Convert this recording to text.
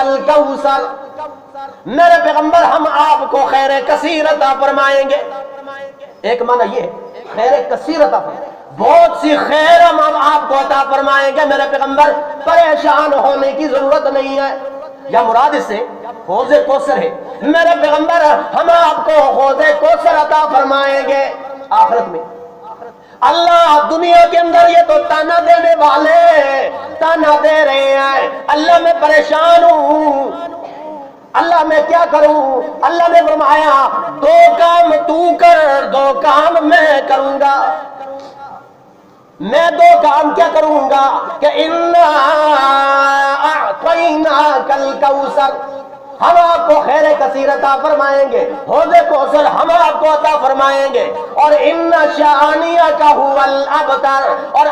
الکوثر، میرے پیغمبر ہم آپ کو خیر کثیر عطا فرمائیں گے۔ ایک معنی یہ ہے خیر کثیر عطا فرمائیں، بہت سی خیر ہم آپ کو عطا فرمائیں گے میرے پیغمبر، پریشان ہونے کی ضرورت نہیں ہے۔ یا مراد اس سے حوض کوثر ہے، میرے پیغمبر ہم آپ کو حوض کوثر عطا فرمائیں گے آخرت میں۔ اللہ دنیا کے اندر یہ تو تانا دینے والے تانا دے رہے ہیں، اللہ میں پریشان ہوں، اللہ میں کیا کروں؟ اللہ نے فرمایا دو کام تو کر، دو کام میں کروں گا۔ میں دو کام کیا کروں گا کہ اِنَّا أَعْطَيْنَاكَ الْكَوْثَرَ، ہم آپ کو خیر کثیر عطا فرمائیں گے، حوض کوثر ہم آپ کو عطا فرمائیں گے، اور اِنَّ شَانِئَكَ هُوَ الْأَبْتَرُ، اور